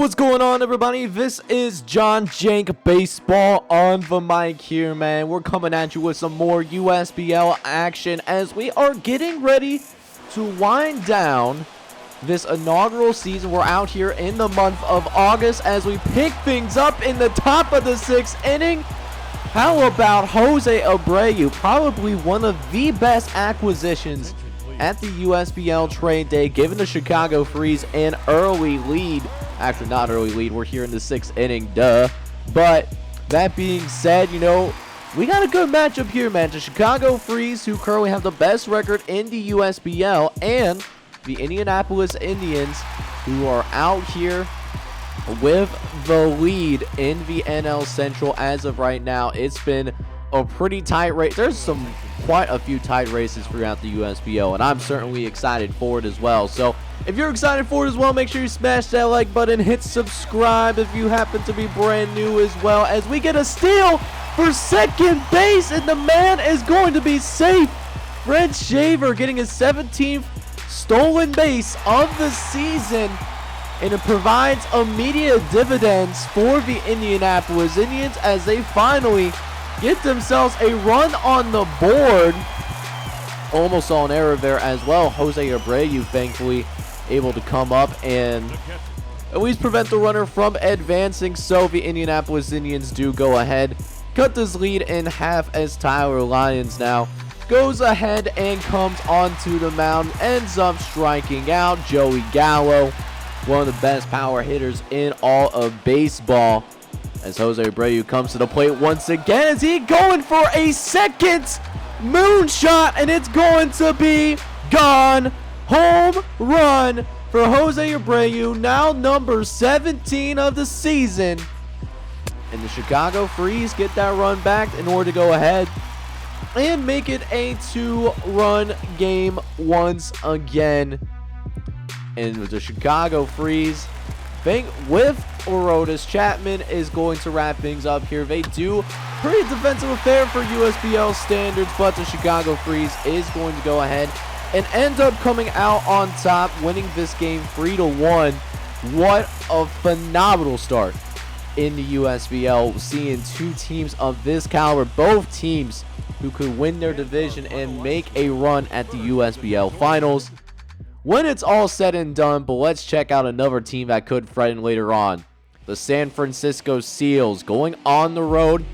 what's going on, everybody? This is JohnJake Baseball on the mic here, man. We're coming at you with some more USBL action as we are getting ready to wind down this inaugural season. We're out here in the month of August as we pick things up in the top of the 6th inning. How about Jose Abreu? Probably one of the best acquisitions at the USBL trade day, giving the Chicago Freeze an early lead. Actually, not early lead. We're here in the 6th inning, duh. But that being said, you know, we got a good matchup here, man. The Chicago Freeze, who currently have the best record in the USBL, and the Indianapolis Indians, who are out here with the lead in the NL Central as of right now. It's been a pretty tight race. There's quite a few tight races throughout the USBL, and I'm certainly excited for it as well. So if you're excited for it as well, make sure you smash that like button, hit subscribe if you happen to be brand new as well, as we get a steal for second base, and the man is going to be safe. Fred Shaver getting his 17th stolen base of the season, and it provides immediate dividends for the Indianapolis Indians as they finally get themselves a run on the board. Almost saw an error there as well. Jose Abreu thankfully able to come up and at least prevent the runner from advancing, so the Indianapolis Indians do go ahead, cut this lead in half as Tyler Lyons now goes ahead and comes onto the mound, ends up striking out Joey Gallo, one of the best power hitters in all of baseball, as Jose Abreu comes to the plate once again. Is he going for a second moonshot, and it's going to be gone. Home run for Jose Abreu, now number 17 of the season. And the Chicago Freeze get that run back in order to go ahead and make it a 2-run game once again. And with the Chicago Freeze, I think with Aroldis Chapman is going to wrap things up here. They do pretty defensive affair for USBL standards, but the Chicago Freeze is going to go ahead and end up coming out on top, winning this game 3-1. What a phenomenal start in the USBL, seeing two teams of this caliber, both teams who could win their division and make a run at the USBL finals when it's all said and done. But let's check out another team that could threaten later on. The San Francisco Seals going on the road,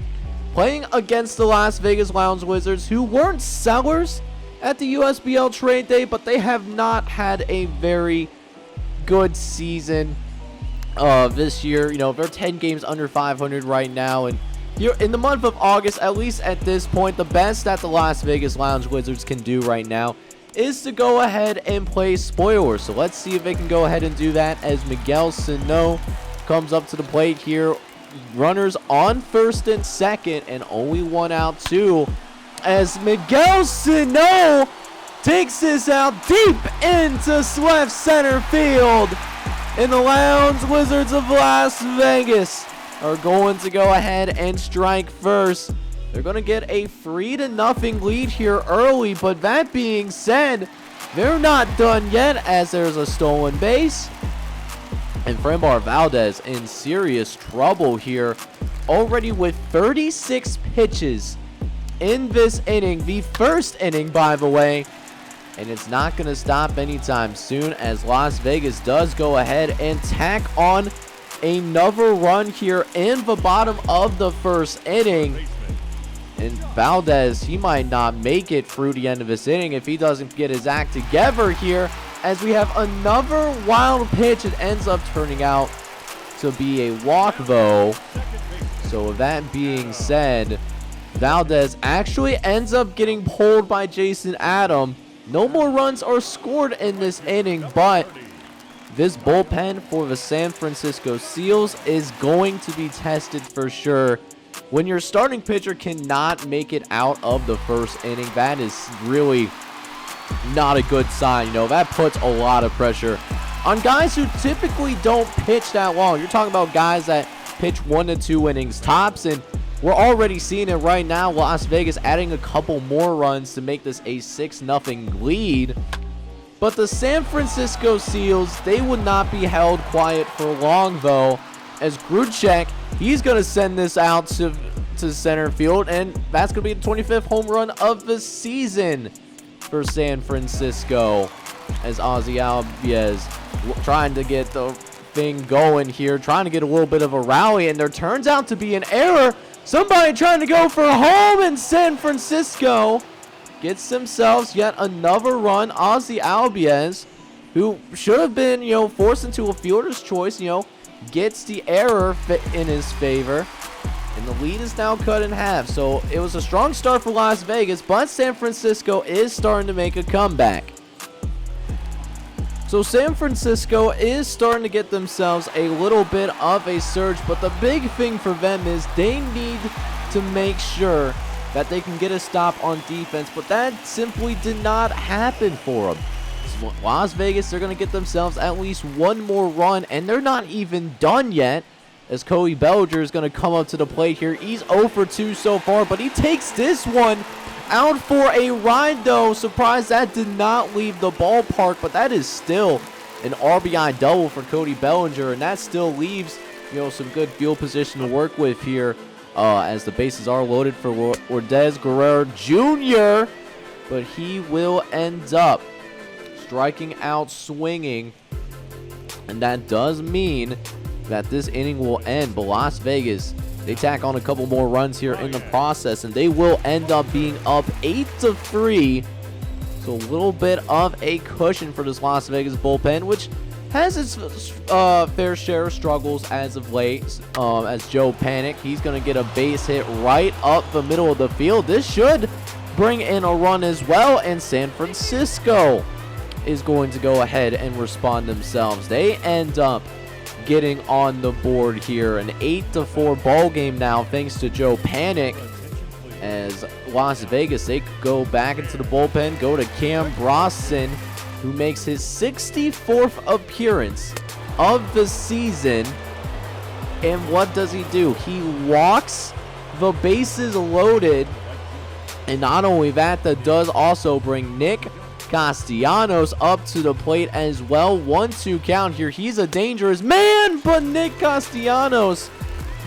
playing against the Las Vegas Lounge Wizards, who weren't sellers at the USBL trade day, but they have not had a very good season this year. You know, they're 10 games under 500 right now, and you're in the month of August, at least at this point, the best that the Las Vegas Lounge Wizards can do right now is to go ahead and play spoiler. So let's see if they can go ahead and do that as Miguel Sano comes up to the plate here. Runners on first and second, and only one out, too, as Miguel Sano takes this out deep into left center field. And the Lounge Wizards of Las Vegas are going to go ahead and strike first. They're going to get a 3-0 lead here early, but that being said, they're not done yet as there's a stolen base. And Framber Valdez in serious trouble here, already with 36 pitches in this inning, the first inning, by the way. And it's not going to stop anytime soon, as Las Vegas does go ahead and tack on another run here in the bottom of the first inning. And Valdez, he might not make it through the end of this inning if he doesn't get his act together here, as we have another wild pitch. It ends up turning out to be a walk, though. So with that being said, Valdez actually ends up getting pulled by Jason Adam. No more runs are scored in this inning, but this bullpen for the San Francisco Seals is going to be tested for sure. When your starting pitcher cannot make it out of the first inning, that is really not a good sign. You know, that puts a lot of pressure on guys who typically don't pitch that long. You're talking about guys that pitch 1 to 2 innings tops, and we're already seeing it right now. Las Vegas adding a couple more runs to make this a 6-0 lead. But the San Francisco Seals, they would not be held quiet for long, though, as JohnJake, he's going to send this out to center field, and that's going to be the 25th home run of the season for San Francisco, as Ozzy Albies trying to get the thing going here, trying to get a little bit of a rally, and there turns out to be an error. Somebody trying to go for home, and San Francisco gets themselves yet another run. Ozzy Albies, who should have been, forced into a fielder's choice, gets the error in his favor. And the lead is now cut in half. So it was a strong start for Las Vegas, but San Francisco is starting to make a comeback. So San Francisco is starting to get themselves a little bit of a surge, but the big thing for them is they need to make sure that they can get a stop on defense, but that simply did not happen for them. Las Vegas, they're going to get themselves at least one more run, and they're not even done yet, as Cody Bellinger is going to come up to the plate here. He's 0 for 2 so far, but he takes this one out for a ride, though. Surprised that did not leave the ballpark, but that is still an RBI double for Cody Bellinger, and that still leaves, some good field position to work with here, as the bases are loaded for Lourdes Guerrero Jr., but he will end up striking out swinging, and that does mean that this inning will end. But Las Vegas, they tack on a couple more runs here in the process, and they will end up being up 8-3. So a little bit of a cushion for this Las Vegas bullpen, which has its fair share of struggles as of late. As Joe Panic, he's going to get a base hit right up the middle of the field. This should bring in a run as well, and San Francisco is going to go ahead and respond themselves. They end up getting on the board here. An 8-4 ball game now, thanks to Joe Panic, as Las Vegas, they go back into the bullpen, go to Cam Brosson, who makes his 64th appearance of the season. And what does he do? He walks the bases loaded, and not only that, that does also bring Nick Castellanos up to the plate as well. 1-2 count here. He's a dangerous man, but Nick Castellanos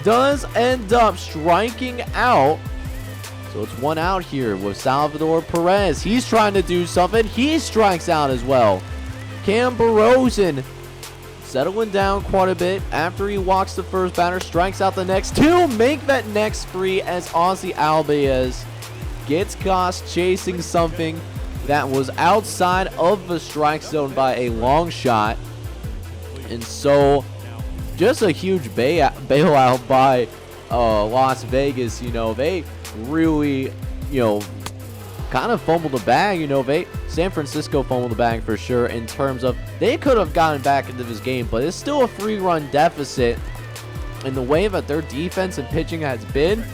does end up striking out. So it's one out here with Salvador Perez. He's trying to do something. He strikes out as well. Cam Rosen settling down quite a bit after he walks the first batter, strikes out the next two, make that next three, as Ozzy Albies gets caught chasing something that was outside of the strike zone by a long shot. And so just a huge bailout by Las Vegas. They really, kind of fumbled the bag. San Francisco fumbled the bag for sure, in terms of they could have gotten back into this game, but it's still a 3-run deficit. And the way that their defense and pitching has been,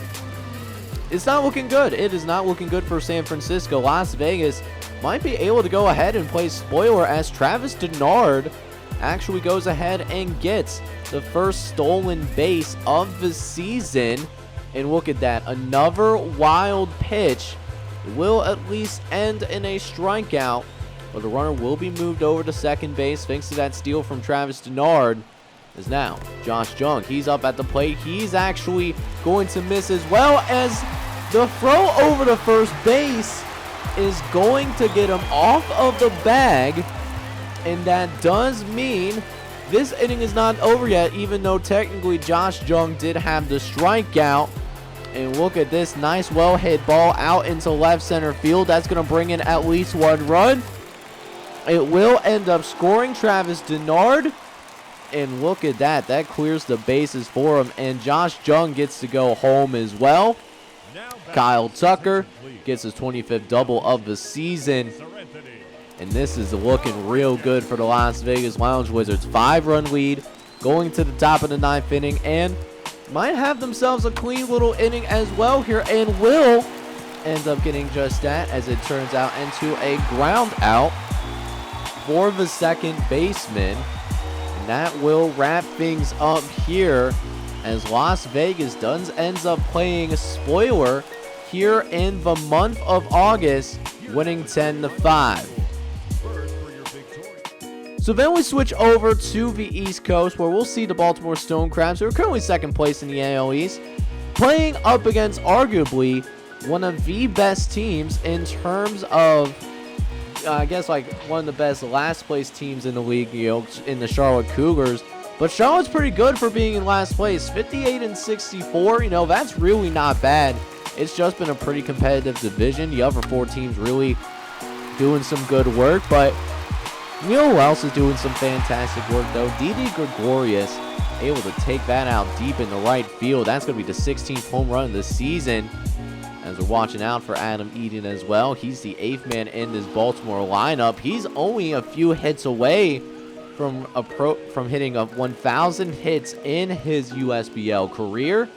it's not looking good. It is not looking good for San Francisco. Las Vegas might be able to go ahead and play spoiler, as Travis Denard actually goes ahead and gets the first stolen base of the season. And look at that. Another wild pitch will at least end in a strikeout, but the runner will be moved over to second base thanks to that steal from Travis Denard. As now Josh Jung, he's up at the plate. He's actually going to miss, as well as the throw over to first base is going to get him off of the bag. And that does mean this inning is not over yet, even though technically Josh Jung did have the strikeout. And look at this nice well hit ball out into left center field. That's going to bring in at least one run. It will end up scoring Travis Denard. And look at that. That clears the bases for him. And Josh Jung gets to go home as well. Kyle Tucker gets his 25th double of the season. And this is looking real good for the Las Vegas Lounge Wizards. 5-run lead going to the top of the 9th inning, and might have themselves a clean little inning as well here, and will end up getting just that, as it turns out, into a ground out for the second baseman. And that will wrap things up here, as Las Vegas ends up playing a spoiler here in the month of August, winning 10-5. So then we switch over to the East Coast, where we'll see the Baltimore Stone Crabs, who are currently second place in the AL East, playing up against arguably one of the best teams in terms of, I guess, like one of the best last place teams in the league, in the Charlotte Cougars. But Charlotte's pretty good for being in last place, 58-64. That's really not bad. It's just been a pretty competitive division. The other 4 teams really doing some good work, but who else is doing some fantastic work, though? Didi Gregorius able to take that out deep in the right field. That's going to be the 16th home run of the season, as we're watching out for Adam Eden as well. He's the 8th man in this Baltimore lineup. He's only a few hits away from hitting 1,000 hits in his USBL career,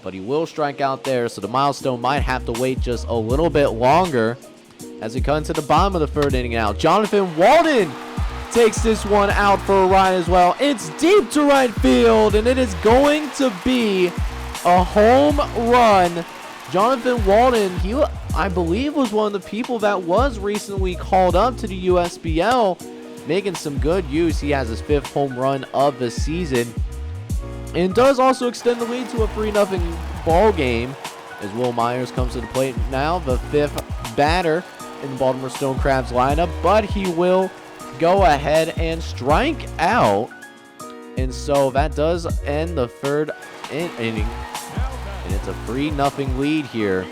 but he will strike out there, so the milestone might have to wait just a little bit longer. As we come to the bottom of the 3rd inning now, Jonathan Walden takes this one out for a ride as well. It's deep to right field, and it is going to be a home run. Jonathan Walden, he, I believe, was one of the people that was recently called up to the USBL, making some good use. He has his 5th home run of the season, and does also extend the lead to a 3-0 ball game, as Will Myers comes to the plate now, the 5th batter in the Baltimore Stone Crabs lineup, but he will go ahead and strike out, and so that does end the 3rd inning, and it's a 3-0 lead here.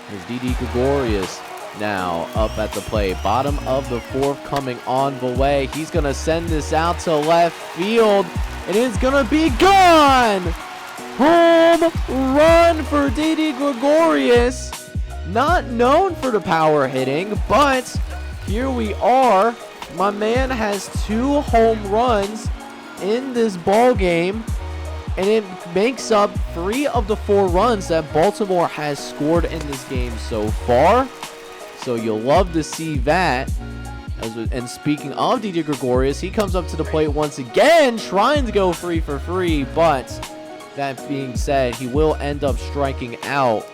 There's Didi Gregorius now up at the plate, bottom of the 4th coming on the way. He's gonna send this out to left field, and it's gonna be gone. Home run for Didi Gregorius. Not known for the power hitting, but here we are. My man has 2 home runs in this ball game, and it makes up 3 of the 4 runs that Baltimore has scored in this game so far. So you'll love to see that. And speaking of Didi Gregorius, he comes up to the plate once again, trying to go 3 for 3, but that being said, he will end up striking out.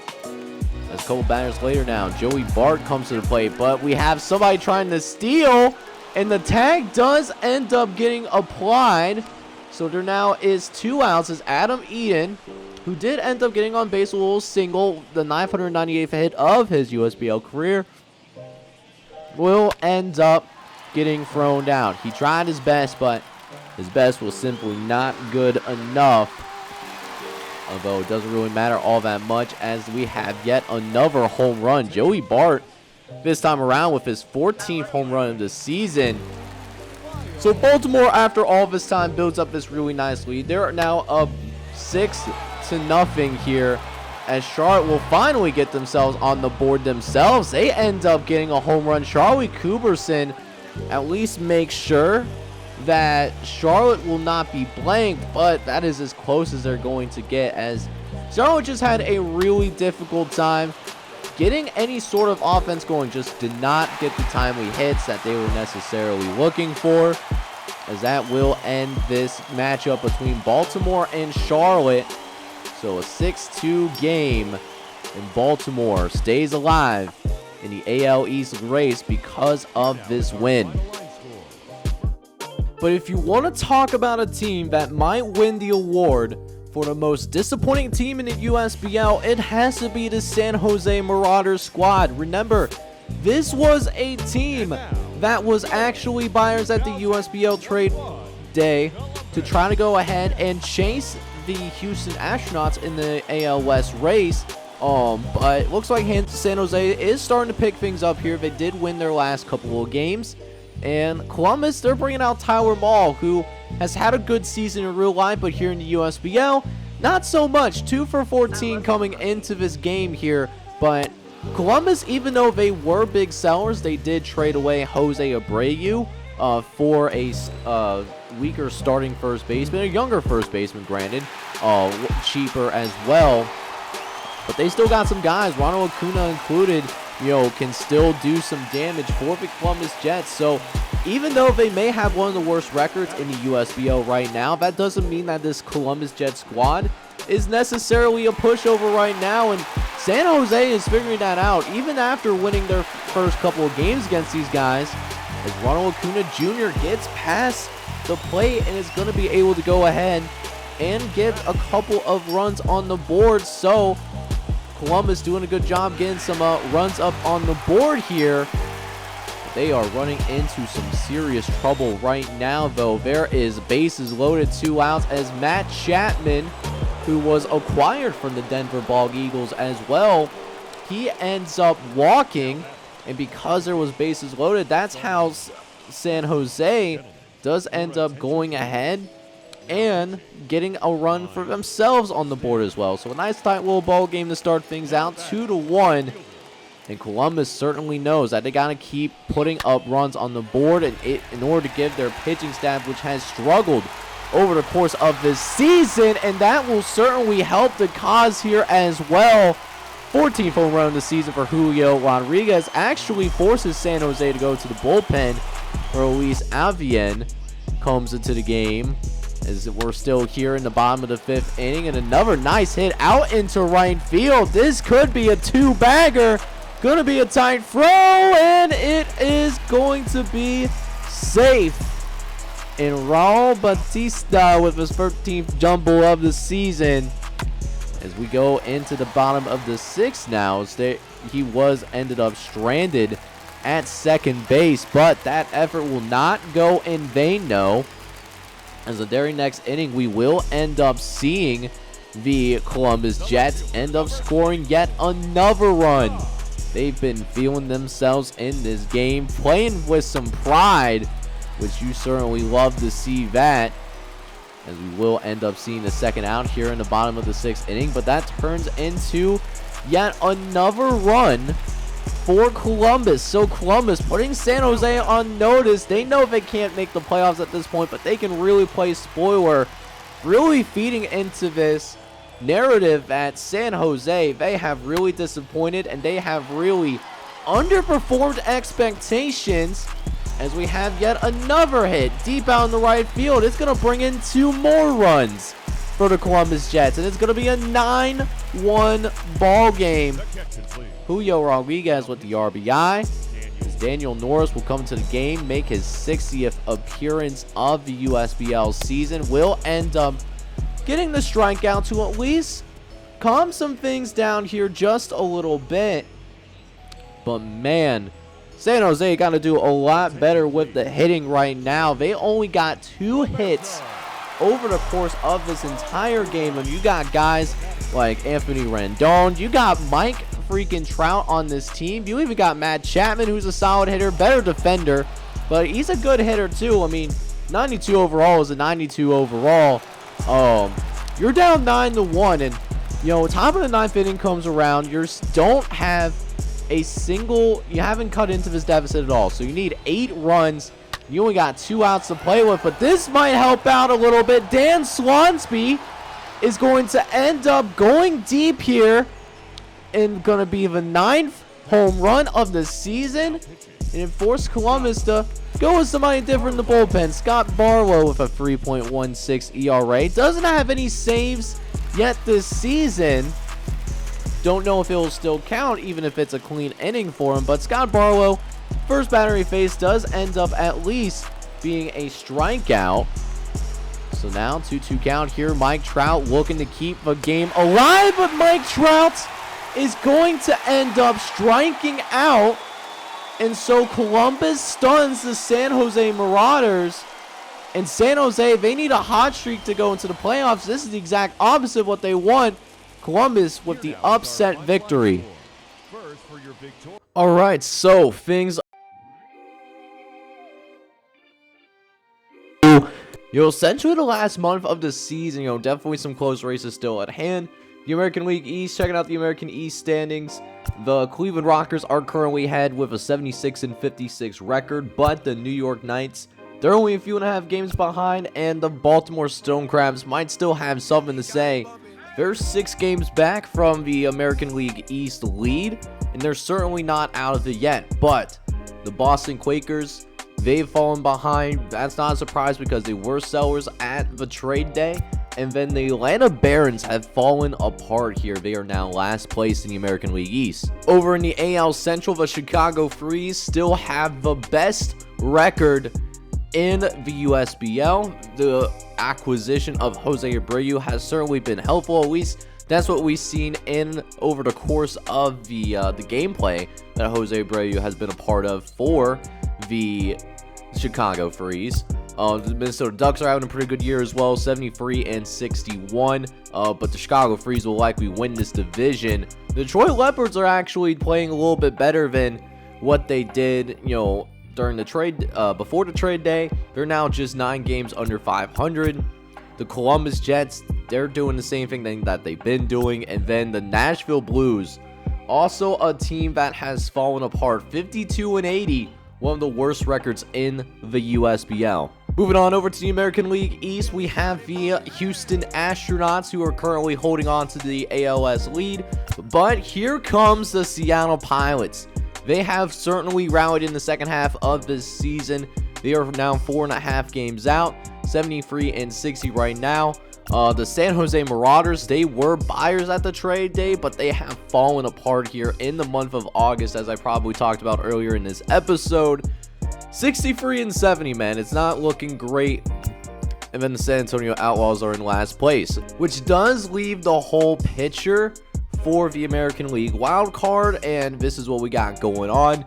As a couple batters later now, Joey Bart comes to the plate, but we have somebody trying to steal, and the tag does end up getting applied. So there now is 2 outs as Adam Eden, who did end up getting on base a little single, the 998th hit of his USBL career, will end up getting thrown down. He tried his best, but his best was simply not good enough. Although it doesn't really matter all that much, as we have yet another home run. Joey Bart, this time around, with his 14th home run of the season. So Baltimore, after all this time, builds up this really nice lead. They're now up 6-0 here, as Charlotte will finally get themselves on the board themselves. They end up getting a home run. Charlie Cuberson at least makes sure that Charlotte will not be blanked, but that is as close as they're going to get, as Charlotte just had a really difficult time getting any sort of offense going. Just did not get the timely hits that they were necessarily looking for, as that will end this matchup between Baltimore and Charlotte. So a 6-2 game, and Baltimore stays alive in the AL East race because of this win. But if you want to talk about a team that might win the award for the most disappointing team in the USBL, it has to be the San Jose Marauders squad. Remember, this was a team that was actually buyers at the USBL trade day to try to go ahead and chase the Houston Astronauts in the AL West race. But it looks like San Jose is starting to pick things up here. They did win their last couple of games. And Columbus, they're bringing out Tyler Mahle, who has had a good season in real life, but here in the USBL, not so much. 2 for 14 coming into this game here. But Columbus, even though they were big sellers, they did trade away Jose Abreu for a weaker starting first baseman, a younger first baseman, granted, cheaper as well. But they still got some guys, Ronald Acuna included, can still do some damage for the Columbus Jets. So even though they may have one of the worst records in the USBL right now, that doesn't mean that this Columbus Jets squad is necessarily a pushover right now. And San Jose is figuring that out. Even after winning their first couple of games against these guys, as Ronald Acuna Jr. gets past the plate and is going to be able to go ahead and get a couple of runs on the board. So Columbus doing a good job getting some runs up on the board here. They are running into some serious trouble right now, though. There is bases loaded, 2 outs, as Matt Chapman, who was acquired from the Denver Bald Eagles as well, he ends up walking. And because there was bases loaded, that's how San Jose does end up going ahead and getting a run for themselves on the board as well. So a nice tight little ball game to start things out, 2-1. And Columbus certainly knows that they got to keep putting up runs on the board in order to give their pitching staff, which has struggled over the course of this season, and that will certainly help the cause here as well. 14th home run of the season for Julio Rodriguez actually forces San Jose to go to the bullpen. Luis Avian comes into the game as we're still here in the bottom of the 5th inning, and another nice hit out into right field. This could be a 2-bagger. Gonna be a tight throw, and it is going to be safe. And Raul Batista with his 13th jumble of the season. As we go into the bottom of the 6th now, he ended up stranded at second base, but that effort will not go in vain, no. As the very next inning, we will end up seeing the Columbus Jets end up scoring yet another run. They've been feeling themselves in this game, playing with some pride, which you certainly love to see that. As we will end up seeing the second out here in the bottom of the 6th inning, but that turns into yet another run for Columbus. So Columbus putting San Jose on notice. They know they can't make the playoffs at this point, but they can really play spoiler, really feeding into this narrative that San Jose, they have really disappointed and they have really underperformed expectations. As we have yet another hit deep out in the right field, it's going to bring in 2 more runs for the Columbus Jets, and it's going to be a 9-1 ball game. Julio Rodriguez with the RBI. As Daniel Norris will come to the game, make his 60th appearance of the USBL season, will end up getting the strikeout to at least calm some things down here just a little bit. But man, San Jose got to do a lot better with the hitting right now. They only got 2 hits over the course of this entire game. And you got guys like Anthony Rendon. You got Mike freaking Trout on this team. You even got Matt Chapman, who's a solid hitter, better defender, but he's a good hitter too. I mean, 92 overall is a 92 overall. You're down 9-1, and you know, top of the 9th inning comes around. You don't have you haven't cut into this deficit at all. So you need 8 runs. You only got 2 outs to play with, but this might help out a little bit. Dan Swansby is going to end up going deep here and going to be the 9th home run of the season. And it forced Columbus to go with somebody different in the bullpen. Scott Barlow with a 3.16 ERA. Doesn't have any saves yet this season. Don't know if it will still count, even if it's a clean inning for him. But Scott Barlow, first batter he faced, does end up at least being a strikeout. So now 2-2 count here. Mike Trout looking to keep the game alive, but Mike Trout is going to end up striking out. And so Columbus stuns the San Jose Marauders. And San Jose, they need a hot streak to go into the playoffs. This is the exact opposite of what they want. Columbus with the upset victory. All right, so things. Essentially the last month of the season, definitely some close races still at hand. The American League East, checking out the American East standings. The Cleveland Rockers are currently ahead with a 76-56 record, but the New York Knights, they're only a few and a half games behind, and the Baltimore Stonecrabs might still have something to say. They're 6 games back from the American League East lead, and they're certainly not out of it yet. But the Boston Quakers, they've fallen behind. That's not a surprise because they were sellers at the trade day. And then the Atlanta Barons have fallen apart here. They are now last place in the American League East. Over in the AL Central, the Chicago Freeze still have the best record in the USBL. The acquisition of Jose Abreu has certainly been helpful. At least that's what we've seen in over the course of the gameplay that Jose Abreu has been a part of for the Chicago Freeze. The Minnesota Ducks are having a pretty good year as well, 73 and 61. But the Chicago Freeze will likely win this division. The Detroit Leopards are actually playing a little bit better than what they did, during the trade, before the trade day. They're now just 9 games under 500. The Columbus Jets, they're doing the same thing that they've been doing. And then the Nashville Blues, also a team that has fallen apart, 52 and 80, one of the worst records in the USBL. Moving on over to the American League East, we have the Houston Astronauts, who are currently holding on to the ALS lead. But here comes the Seattle Pilots. They have certainly rallied in the second half of this season. They are now 4.5 games out, 73 and 60 right now. The San Jose Marauders, they were buyers at the trade day, but they have fallen apart here in the month of August, as I probably talked about earlier in this episode. 63 and 70, man. It's not looking great. And then the San Antonio Outlaws are in last place, which does leave the whole picture for the American League wild card. And this is what we got going on.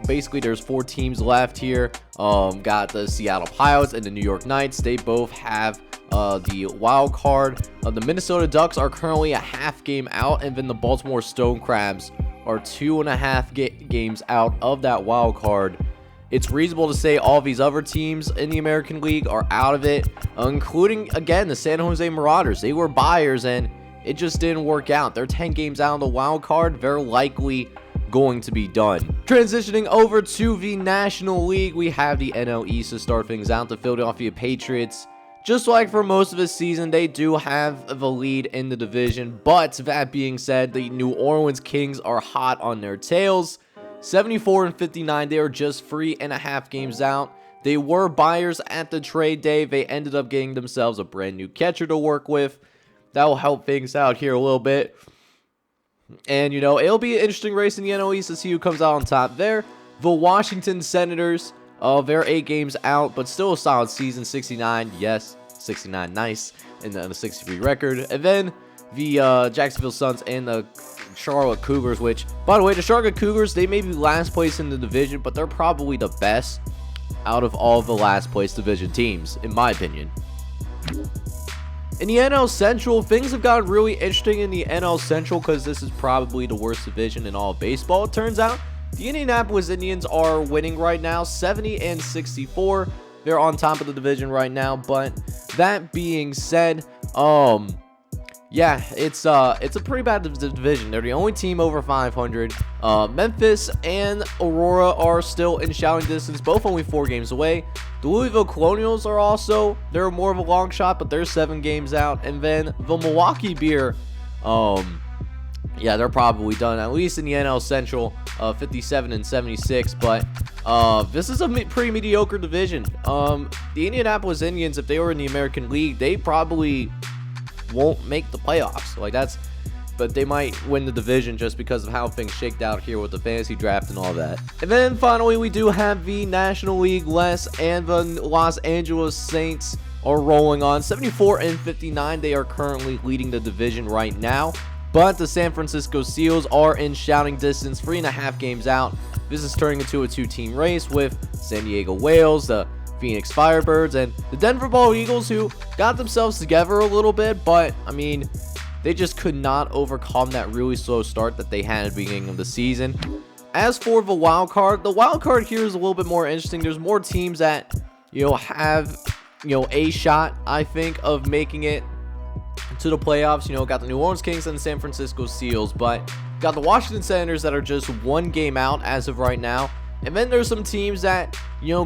Basically, there's 4 teams left here. Got the Seattle Pilots and the New York Knights. They both have the wild card. The Minnesota Ducks are currently a half game out, and then the Baltimore Stone Crabs are 2.5 games out of that wild card. It's reasonable to say all these other teams in the American League are out of it, including, again, the San Jose Marauders. They were buyers, and it just didn't work out. They're 10 games out of the wild card. They're likely going to be done. Transitioning over to the National League, we have the NL East to start things out. The Philadelphia Patriots, just like for most of the season, they do have the lead in the division. But that being said, the New Orleans Kings are hot on their tails. 74 and 59. They are just 3.5 games out. They were buyers at the trade day. They ended up getting themselves a brand new catcher to work with. That will help things out here a little bit. And, it'll be an interesting race in the NL East to see who comes out on top there. The Washington Senators, they're 8 games out, but still a solid season. 69, yes, 69, nice, and then a 63 record. And then the Jacksonville Suns and the Charlotte Cougars, which, by the way, the Charlotte Cougars, they may be last place in the division, but they're probably the best out of all of the last place division teams, in my opinion. In the NL Central, things have gotten really interesting in the NL Central because this is probably the worst division in all of baseball, it turns out. The Indianapolis Indians are winning right now, 70 and 64. They're on top of the division right now, but that being said, yeah, it's a pretty bad division. They're the only team over 500. Memphis and Aurora are still in shouting distance, both only 4 games away. The Louisville Colonials are also, they're more of a long shot, but they're 7 games out. And then the Milwaukee Beer, yeah, they're probably done, at least in the NL Central, 57 and 76. But this is a pretty mediocre division. The Indianapolis Indians, if they were in the American League, they probably won't make the playoffs. But they might win the division just because of how things shaked out here with the fantasy draft and all that. And then finally, we do have the National League West, and the Los Angeles Saints are rolling on 74 and 59. They are currently leading the division right now. But the San Francisco Seals are in shouting distance, 3.5 games out. This is turning into a 2-team race with San Diego Whales, the Phoenix Firebirds, and the Denver Bald Eagles, who got themselves together a little bit, but I mean, they just could not overcome that really slow start that they had at the beginning of the season. As for the wild card here is a little bit more interesting. There's more teams that have a shot, I think, of making it to the playoffs. Got the New Orleans Kings and the San Francisco Seals, but got the Washington Senators that are just 1 game out as of right now. And then there's some teams that,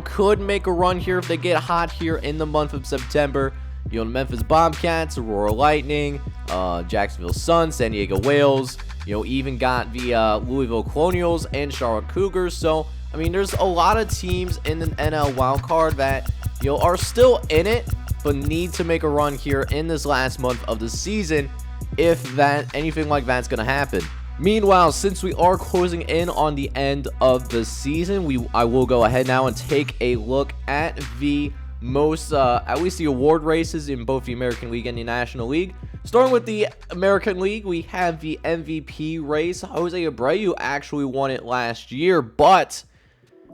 could make a run here if they get hot here in the month of September. The Memphis Bobcats, Aurora Lightning, Jacksonville Suns, San Diego Whales. Even got the Louisville Colonials and Charlotte Cougars. So, I mean, there's a lot of teams in the NL wildcard that, are still in it, but need to make a run here in this last month of the season if anything like that's going to happen. Meanwhile, since we are closing in on the end of the season, I will go ahead now and take a look at the most, at least the award races in both the American League and the National League. Starting with the American League, we have the MVP race. Jose Abreu actually won it last year, but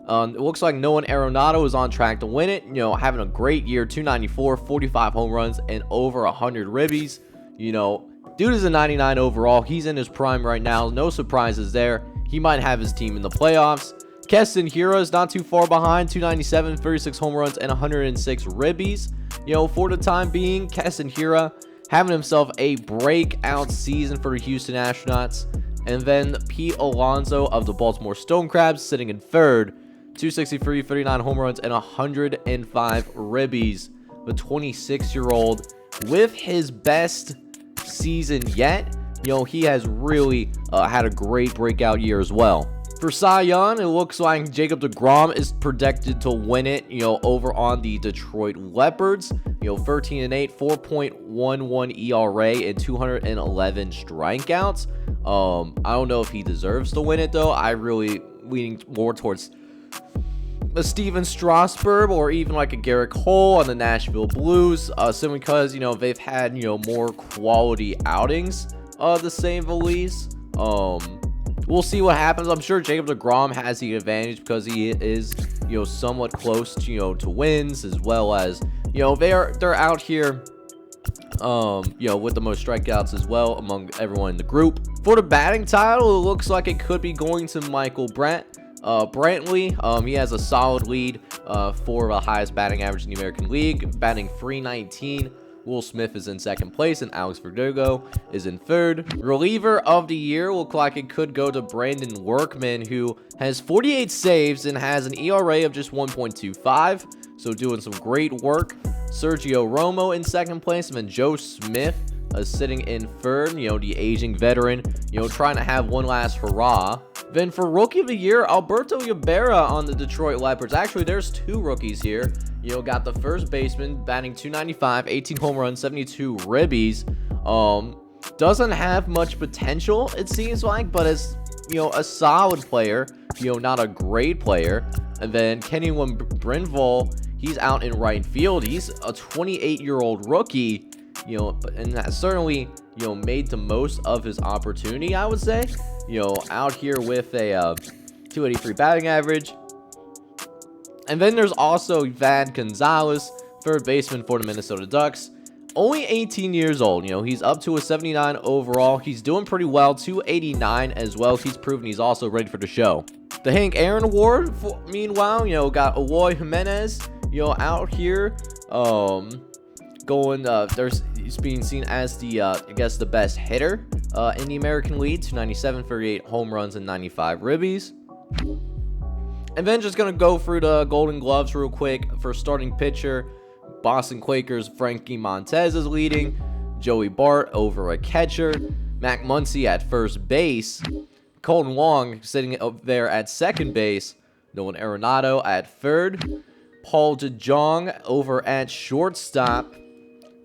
it looks like Nolan Arenado is on track to win it. You know, having a great year, 294, 45 home runs, and over 100 ribbies. You know, dude is a 99 overall. He's in his prime right now. No surprises there. He might have his team in the playoffs. Keston Hiura is not too far behind, 297, 36 home runs, and 106 ribbies. You know, for the time being, Keston Hiura having himself a breakout season for the Houston Astronauts. And then Pete Alonso of the Baltimore Stonecrabs sitting in third, 263, 39 home runs, and 105 ribbies. The 26-year-old with his best season yet. You know, he has really had a great breakout year as well. For Cy Young, it looks like Jacob deGrom is projected to win it, you know, over on the Detroit Leopards. You know, 13-8, 4.11 ERA, and 211 strikeouts. I don't know if he deserves to win it, though. I really leaning more towards a Steven Strasburg or even like a Garrett Cole on the Nashville Blues, simply because, you know, they've had, you know, more quality outings, to say the least. We'll see what happens. I'm sure Jacob deGrom has the advantage because he is, you know, somewhat close to, you know, to wins, as well as, you know, they're out here, you know, with the most strikeouts as well among everyone in the group. For the batting title, it looks like it could be going to Michael Brantley. He has a solid lead for the highest batting average in the American League, batting .319. Will Smith is in second place, and Alex Verdugo is in third. Reliever of the year look like it could go to Brandon Workman, who has 48 saves and has an ERA of just 1.25, so doing some great work. Sergio Romo in second place, and then Joe Smith sitting in third, you know, the aging veteran, you know, trying to have one last hurrah. Then for Rookie of the Year, Alberto Ybarra on the Detroit Leopards. Actually, there's two rookies here. You know, got the first baseman batting .295, 18 home runs, 72 ribbies. Doesn't have much potential, it seems like, but is, you know, a solid player, you know, not a great player. And then Kenny Brindle, he's out in right field. He's a 28-year-old rookie, you know, and has certainly, you know, made the most of his opportunity, I would say. You know, out here with a 283 batting average. And then there's also Van Gonzalez, third baseman for the Minnesota Ducks. Only 18 years old. You know, he's up to a 79 overall. He's doing pretty well, 289 as well. He's proven he's also ready for the show. The Hank Aaron Award, meanwhile, you know, got Eloy Jimenez, you know, out here, he's being seen as the, I guess, the best hitter in the American League, 297, 38 home runs, and 95 ribbies. And then just going to go through the Golden Gloves real quick. For starting pitcher, Boston Quakers' Frankie Montez is leading. Joey Bart over a catcher. Mac Muncy at first base. Colton Wong sitting up there at second base. Nolan Arenado at third. Paul DeJong over at shortstop.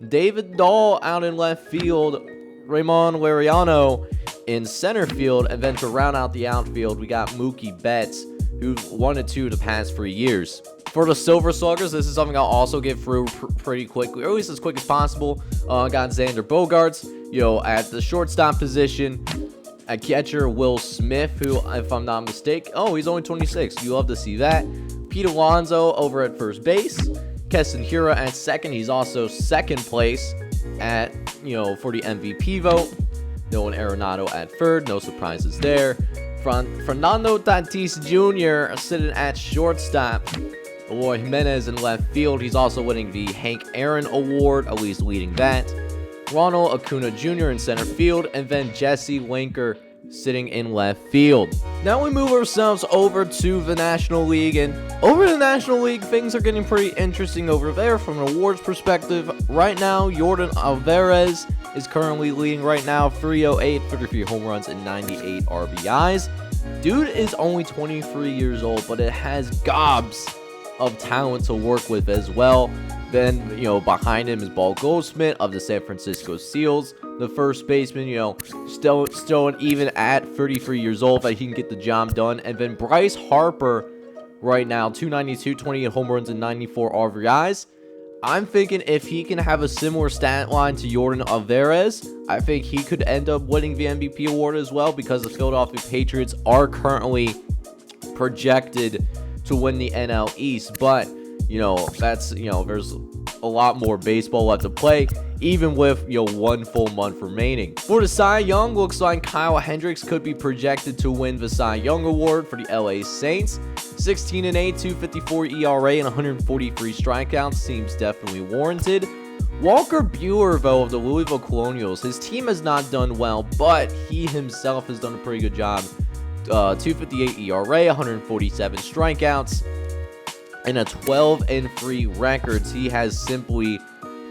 David Dahl out in left field. Ramon Laureano in center field. And then to round out the outfield, we got Mookie Betts, who've won it the past 3 years. For the Silver Sluggers, this is something I'll also get through pretty quickly, or at least as quick as possible. Got Xander Bogaerts, you know, at the shortstop position. At catcher, Will Smith, who, if I'm not mistaken, he's only 26. You love to see that. Pete Alonso over at first base. Keston Hiura at second. He's also second place at, you know, for the MVP vote. Nolan Arenado at third. No surprises there. Fernando Tatis Jr. sitting at shortstop. Eloy Jimenez in left field. He's also winning the Hank Aaron Award, at least leading that. Ronald Acuna Jr. in center field. And then Jesse Winker sitting in left field. Now we move ourselves over to the National League. And over the National League, things are getting pretty interesting over there from an awards perspective. Right now, Jordan Alvarez is currently leading right now, 308, 33 home runs, and 98 RBIs. Dude is only 23 years old, but it has gobs of talent to work with as well. Then, behind him is Paul Goldschmidt of the San Francisco Seals, the first baseman, still even at 33 years old that he can get the job done. And then Bryce Harper right now, 292, 28 home runs, and 94 RBIs. I'm thinking if he can have a similar stat line to Jordan Alvarez, I think he could end up winning the MVP award as well, because the Philadelphia Patriots are currently projected to win the NL East. But that's, there's a lot more baseball left to play, even with, 1 full month remaining. For the Cy Young, looks like Kyle Hendricks could be projected to win the Cy Young Award for the LA Saints. 16-8, 254 ERA, and 143 strikeouts seems definitely warranted. Walker Buehler, though, of the Louisville Colonials, his team has not done well, but he himself has done a pretty good job. 258 ERA, 147 strikeouts, and a 12-3 record. He has simply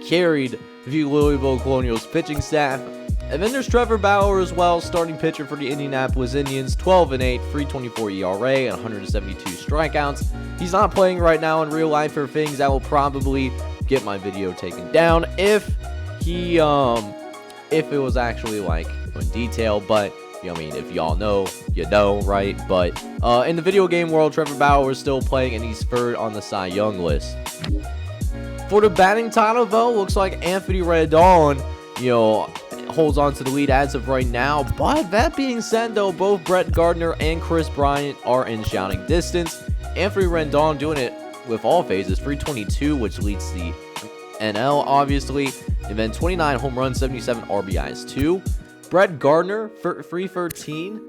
carried the Louisville Colonials pitching staff. And then there's Trevor Bauer as well, starting pitcher for the Indianapolis Indians, 12-8, 324 ERA, and 172 strikeouts. He's not playing right now in real life for things that will probably get my video taken down if it was actually like in detail, but if y'all know, you know, right? But in the video game world, Trevor Bauer is still playing, and he's third on the Cy Young list. For the batting title, though, looks like Anthony Rendon, holds on to the lead as of right now. But that being said, though, both Brett Gardner and Chris Bryant are in shouting distance. Anthony Rendon doing it with all phases, 322, which leads the NL, obviously. And then 29 home runs, 77 RBIs, too. Brett Gardner, 313,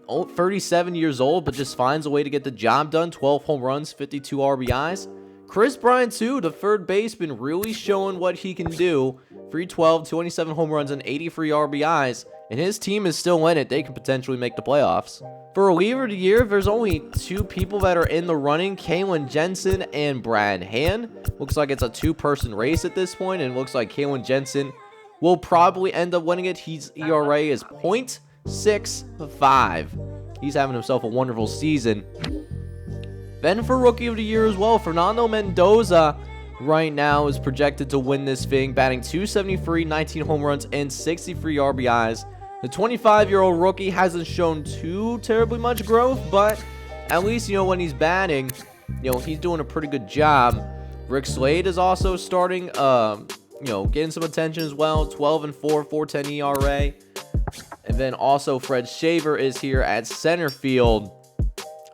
37 years old, but just finds a way to get the job done. 12 home runs, 52 RBIs. Chris Bryant, too, the third baseman, really showing what he can do. 312, 27 home runs, and 83 RBIs. And his team is still in it. They could potentially make the playoffs. For reliever of the year, there's only 2 people that are in the running, Kalen Jensen and Brad Hand. Looks like it's a 2-person race at this point, and it looks like Kalen Jensen will probably end up winning it. His ERA is .65. He's having himself a wonderful season. Then for Rookie of the Year as well, Fernando Mendoza right now is projected to win this thing, batting .273, 19 home runs, and 63 RBIs. The 25-year-old rookie hasn't shown too terribly much growth, but at least, when he's batting, he's doing a pretty good job. Rick Slade is also starting, getting some attention as well. 12-4, 4.10 ERA. And then also Fred Shaver is here at center field.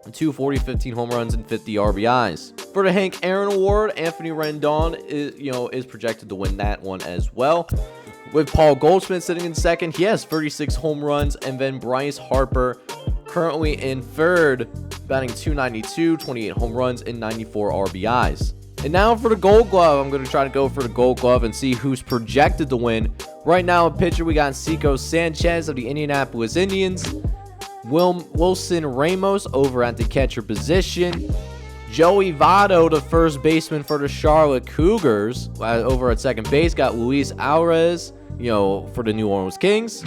240, 15 home runs, and 50 RBIs. For the Hank Aaron Award, Anthony Rendon is projected to win that one as well. With Paul Goldschmidt sitting in second, he has 36 home runs, and then Bryce Harper currently in third, batting .292, 28 home runs, and 94 RBIs. And now for the Gold Glove, I'm going to try to go for the Gold Glove and see who's projected to win. Right now, in pitcher, we got Cico Sanchez of the Indianapolis Indians, Wilson Ramos over at the catcher position, Joey Votto, the first baseman for the Charlotte Cougars, over at second base, got Luis Alvarez, for the New Orleans Kings.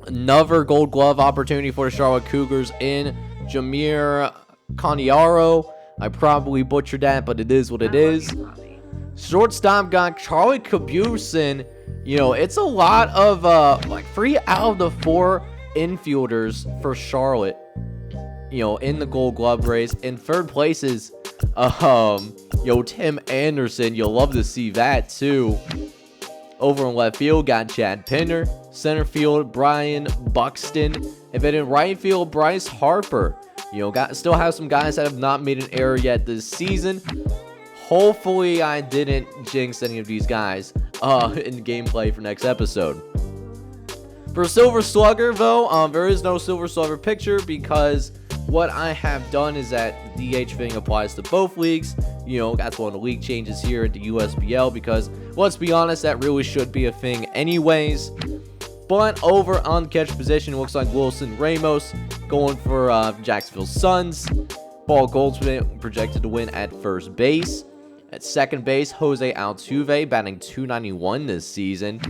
Another Gold Glove opportunity for the Charlotte Cougars in Jamir Coniaro. I probably butchered that, but it is what it is. Shortstop got Charlie Cabusin. It's a lot of 3 out of the 4 infielders for Charlotte, in the Gold Glove race. In third place is Tim Anderson. You'll love to see that too. Over in left field, got Chad Pinner. Center field, Brian Buxton. And then in right field, Bryce Harper. Still have some guys that have not made an error yet this season. Hopefully, I didn't jinx any of these guys in gameplay for next episode. For Silver Slugger, though, there is no Silver Slugger picture because what I have done is that the DH thing applies to both leagues. That's one of the league changes here at the USBL because, let's be honest, that really should be a thing anyways. But over on the catcher position, it looks like Wilson Ramos going for Jacksonville Suns. Paul Goldschmidt projected to win at first base. At second base, Jose Altuve batting .291 this season.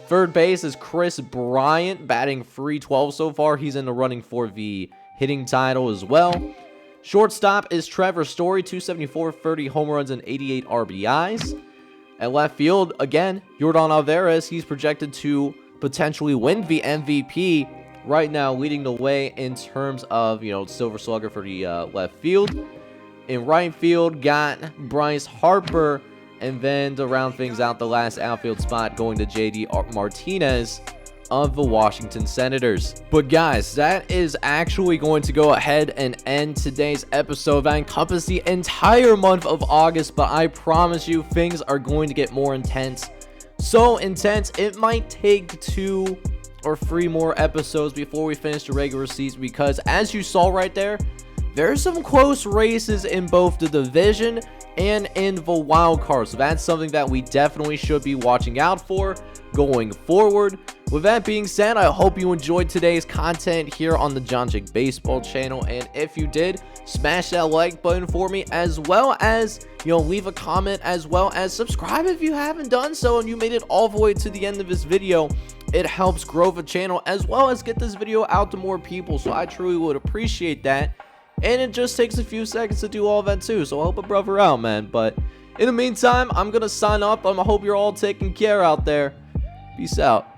Third base is Chris Bryant batting .312 so far. He's in the running for the hitting title as well. Shortstop is Trevor Story, 274, 30 home runs, and 88 RBIs. At left field, again, Yordan Alvarez. He's projected to potentially win the MVP. Right now, leading the way in terms of, Silver Slugger for the left field. In right field, got Bryce Harper. And then to round things out, the last outfield spot going to JD Martinez of the Washington Senators. But guys, that is actually going to go ahead and end today's episode that encompasses the entire month of August. But I promise you, things are going to get more intense. So intense, it might take 2 or 3 more episodes before we finish the regular season, because as you saw right there, there's some close races in both the division and in the wild card. So that's something that we definitely should be watching out for going forward. With that being said, I hope you enjoyed today's content here on the JohnJake Baseball channel. And if you did, smash that like button for me, as well as, leave a comment, as well as subscribe if you haven't done so and you made it all the way to the end of this video. It helps grow the channel as well as get this video out to more people. So I truly would appreciate that. And it just takes a few seconds to do all that too. So help a brother out, man. But in the meantime, I'm going to sign up. I hope you're all taking care out there. Peace out.